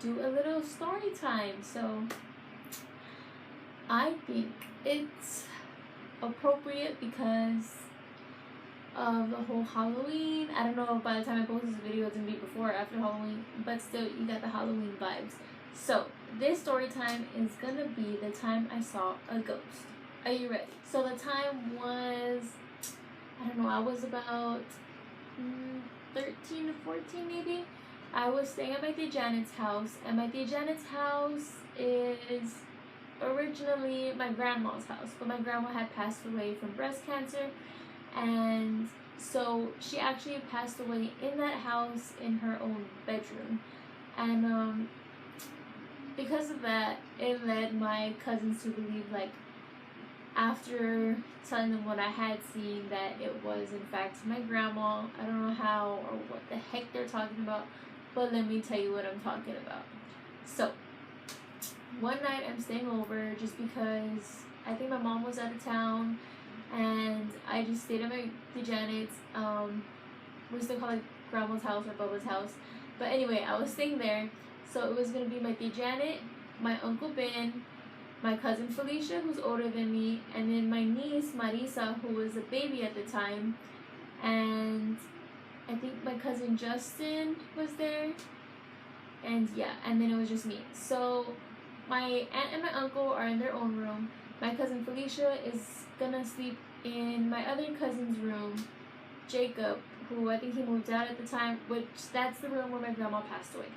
do a little story time. So I think it's appropriate because of the whole Halloween. I don't know if by the time I post this video it's gonna be before or after Halloween, but still you got the Halloween vibes. So this story time is gonna be the time I saw a ghost. Are you ready? So the time was, I don't know, I was about 13 to 14 maybe. I was staying at my Tia Janet's house, and my Tia Janet's house is originally my grandma's house, but my grandma had passed away from breast cancer, and so she actually passed away in that house in her own bedroom. And because of that, it led my cousins to believe, like, after telling them what I had seen, that it was in fact my grandma. I don't know how or what the heck they're talking about, but let me tell you what I'm talking about. So one night I'm staying over just because I think my mom was out of town, and I just stayed at my Tia Janet's, we used to call it grandma's house or Bubba's house, but anyway, I was staying there. So it was gonna be my Tia Janet, my Uncle Ben, my cousin Felicia, who's older than me, and then my niece Marisa, who was a baby at the time, and I think my cousin Justin was there, and yeah, and then it was just me. So my aunt and my uncle are in their own room. My cousin Felicia is gonna sleep in my other cousin's room, Jacob, who I think he moved out at the time, which that's the room where my grandma passed away.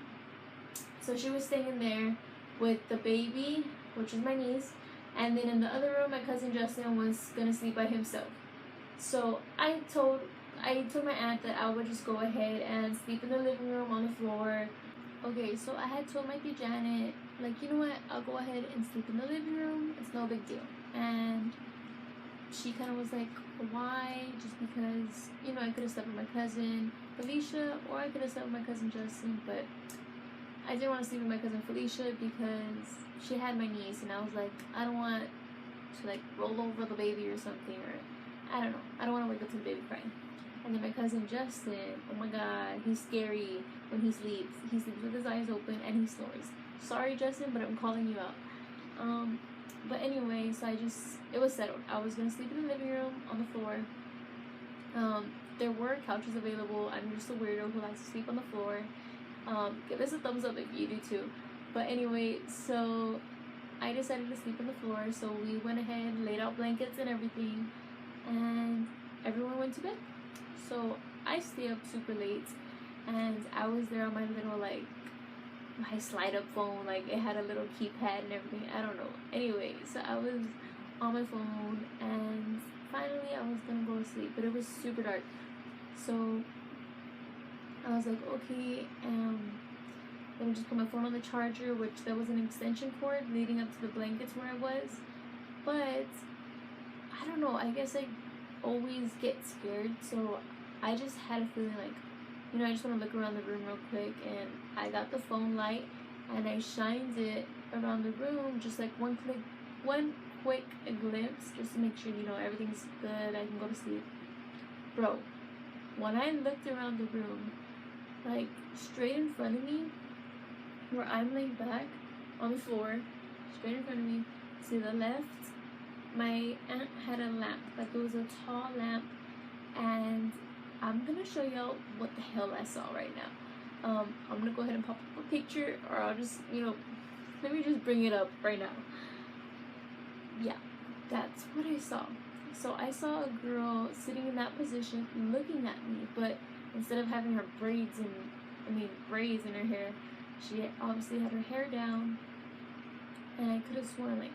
So she was staying in there with the baby, which is my niece, and then in the other room my cousin Justin was gonna sleep by himself. So I told my aunt that I would just go ahead and sleep in the living room on the floor. Okay, so I had told my Tia Janet, like, you know what, I'll go ahead and sleep in the living room, it's no big deal. And she kind of was like, why? Just because, you know, I could have slept with my cousin Felicia, or I could have slept with my cousin Justin, but I didn't want to sleep with my cousin Felicia because she had my niece, and I was like, I don't want to, like, roll over the baby or something, or I don't know. I don't want to wake up to the baby crying. And then my cousin Justin, oh my god, he's scary when he sleeps. He sleeps with his eyes open and he snores. Sorry, Justin, but I'm calling you out. But anyway, so it was settled. I was gonna sleep in the living room on the floor. There were couches available. I'm just a weirdo who likes to sleep on the floor. Give us a thumbs up if you do too. But anyway, so I decided to sleep on the floor, so we went ahead, laid out blankets and everything, and everyone went to bed. So I stayed up super late, and I was there on my little, like, my slide-up phone, like, it had a little keypad and everything, I don't know. Anyway, so I was on my phone, and finally I was gonna go to sleep, but it was super dark. So I was like, okay, let me just put my phone on the charger, which there was an extension cord leading up to the blankets where I was. But I don't know, I guess I always get scared, so I just had a feeling like, you know, I just want to look around the room real quick, and I got the phone light and I shined it around the room, just like one quick glimpse, just to make sure, you know, everything's good, I can go to sleep. Bro, when I looked around the room, like straight in front of me, where I'm laid back on the floor, straight in front of me, to the left, my aunt had a lamp, like it was a tall lamp, and I'm gonna show y'all what the hell I saw right now. I'm gonna go ahead and pop up a picture, or I'll just, you know, let me just bring it up right now. Yeah, that's what I saw. So I saw a girl sitting in that position looking at me, but instead of having her braids in her hair, she obviously had her hair down, and I could have sworn, like,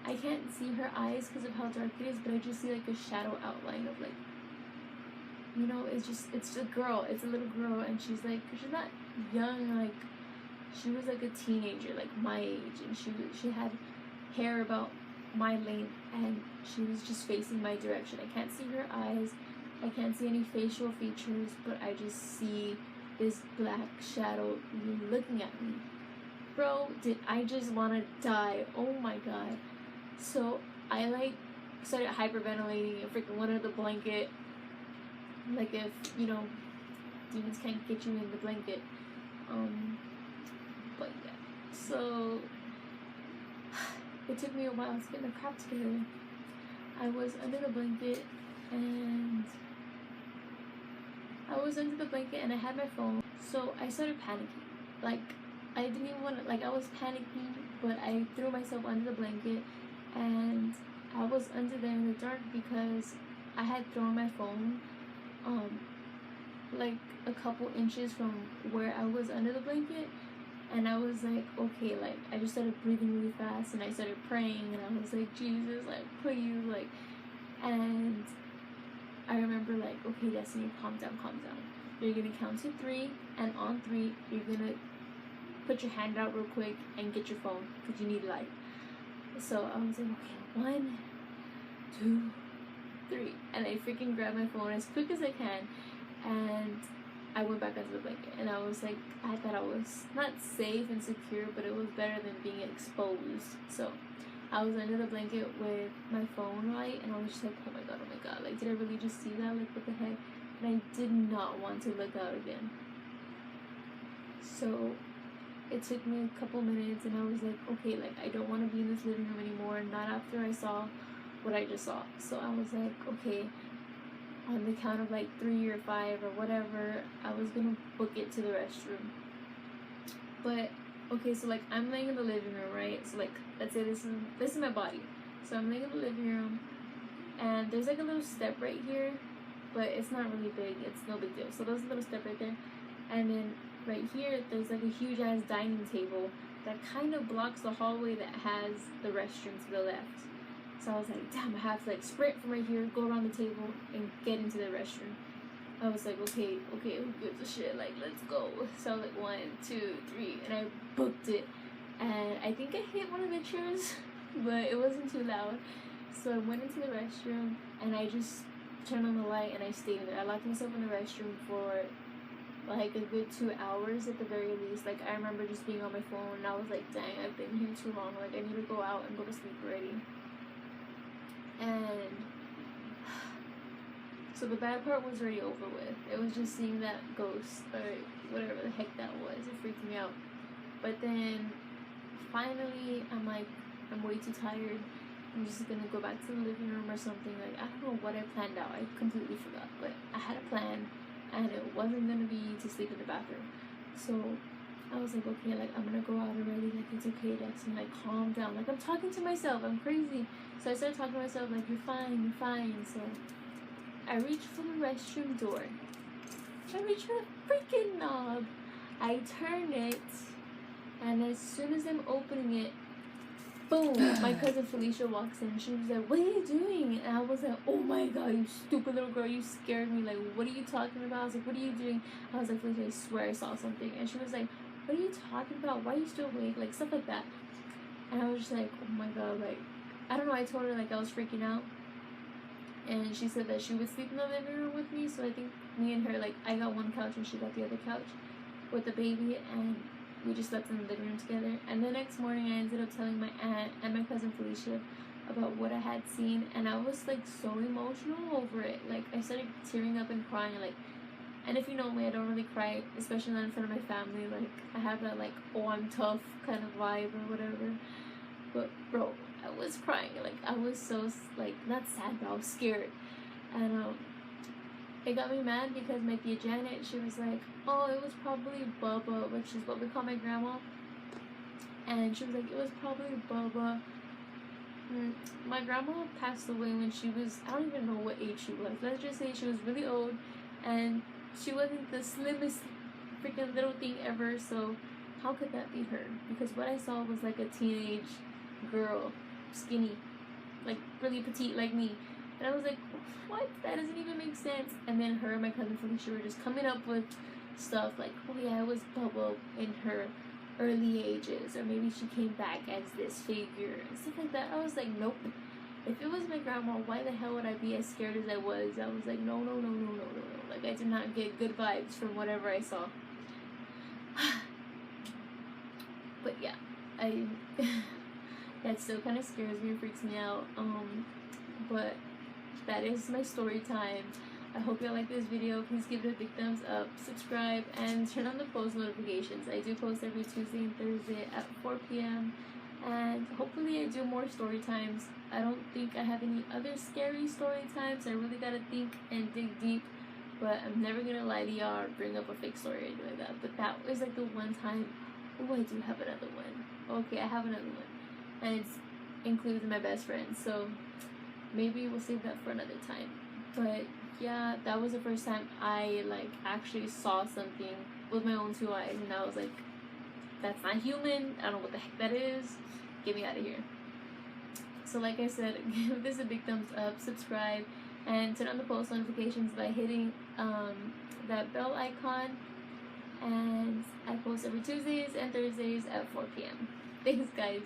I can't see her eyes because of how dark it is, but I just see like a shadow outline of, like, you know, it's a girl, it's a little girl, and she's like, she's not young, like, she was like a teenager, like my age, and she had hair about my length, and she was just facing my direction. I can't see her eyes, I can't see any facial features, but I just see this black shadow looking at me. Bro, did I just want to die? Oh my god. So I, like, started hyperventilating and freaking wanted the blanket, like, if, you know, demons can't get you in the blanket. But yeah, So it took me a while to get my crap together. I was under the blanket and I had my phone. So I started panicking. Like, I didn't even want to, like, I was panicking, but I threw myself under the blanket and I was under there in the dark because I had thrown my phone, like a couple inches from where I was under the blanket. And I was like, okay, like, I just started breathing really fast and I started praying and I was like, Jesus, like, please, like, and I remember, like, okay, Destiny, calm down. You're gonna count to 3, and on 3, you're gonna put your hand out real quick and get your phone because you need light. So I was like, okay, 1, 2, 3, and I freaking grabbed my phone as quick as I can, and I went back under the blanket, and I was like, I thought I was not safe and secure, but it was better than being exposed. So I was under the blanket with my phone light, and I was just like, oh my god, like, did I really just see that? Like, what the heck? And I did not want to look out again. So it took me a couple minutes, and I was like, okay, like, I don't want to be in this living room anymore, not after I saw what I just saw. So I was like, okay, on the count of like 3 or 5 or whatever, I was gonna book it to the restroom. But okay, so like, I'm laying in the living room, right? So like, let's say this is my body. So I'm laying in the living room, and there's like a little step right here, but it's not really big. It's no big deal. So there's a little step right there, and then right here there's like a huge ass dining table that kind of blocks the hallway that has the restroom to the left. So I was like, damn, I have to like sprint from right here, go around the table, and get into the restroom. I was like, okay, who gives a shit? Like, let's go. So I was like, 1, 2, 3, and I booked it. And I think I hit one of the chairs, but it wasn't too loud. So I went into the restroom, and I just turned on the light, and I stayed in there. I locked myself in the restroom for like a good 2 hours at the very least. Like, I remember just being on my phone, and I was like, dang, I've been here too long. Like, I need to go out and go to sleep already. And so the bad part was already over with. It was just seeing that ghost or whatever the heck that was. It freaked me out. But then finally, I'm like, I'm way too tired. I'm just gonna go back to the living room or something. Like, I don't know what I planned out. I completely forgot. But I had a plan, and it wasn't gonna be to sleep in the bathroom. So I was like, okay, like, I'm gonna go out already. Like, it's okay, Dex. And like, calm down. Like, I'm talking to myself. I'm crazy. So I started talking to myself, like, you're fine. So I reached for the restroom door. I reached for the freaking knob. I turned it, and as soon as I'm opening it, boom, my cousin Felicia walks in. She was like, what are you doing? And I was like, oh my god, you stupid little girl, you scared me. Like, what are you talking about? I was like, what are you doing? I was like, Felicia, I swear I saw something. And she was like, what are you talking about? Why are you still awake? Like, stuff like that. And I was just like, oh my god, like, I don't know, I told her, like, I was freaking out. And she said that she would sleep in the living room with me. So I think me and her, like, I got one couch and she got the other couch with the baby. And we just slept in the living room together. And the next morning, I ended up telling my aunt and my cousin Felicia about what I had seen. And I was, like, so emotional over it. Like, I started tearing up and crying. Like, and if you know me, I don't really cry, especially not in front of my family. Like, I have that, like, oh, I'm tough kind of vibe or whatever. But, bro, I was crying. Like, I was so, like, not sad, but I was scared. And it got me mad because my tia Janet, she was like, oh, it was probably Bubba, which is what we call my grandma. And she was like, it was probably Bubba. My grandma passed away when she was, I don't even know what age she was. Let's just say she was really old, and she wasn't the slimmest freaking little thing ever. So how could that be her? Because what I saw was like a teenage girl, skinny, like really petite like me. And I was like, what? That doesn't even make sense. And then her and my cousin Felicia were just coming up with stuff like, oh yeah, it was Bubba in her early ages, or maybe she came back as this figure and stuff like that. I was like, nope. If it was my grandma, why the hell would I be as scared as I was? I was like, no. Like, I did not get good vibes from whatever I saw. But yeah, that still kind of scares me and freaks me out. But that is my story time I hope you like this video. Please give it a big thumbs up, subscribe, and turn on the post notifications. I do post every Tuesday and Thursday at 4 p.m. And hopefully I do more story times. I don't think I have any other scary story times. I really gotta think and dig deep. But I'm never gonna lie to y'all or bring up a fake story or anything like that. But that was like the one time. Oh, I do have another one. Okay, I have another one. And it's includes my best friend. So maybe we'll save that for another time. But yeah, that was the first time I like actually saw something with my own two eyes, and I was like, that's not human. I don't know what the heck that is. Get me out of here. So like I said, give this a big thumbs up, subscribe, and turn on the post notifications by hitting that bell icon. And I post every Tuesdays and Thursdays at 4 p.m. Thanks, guys.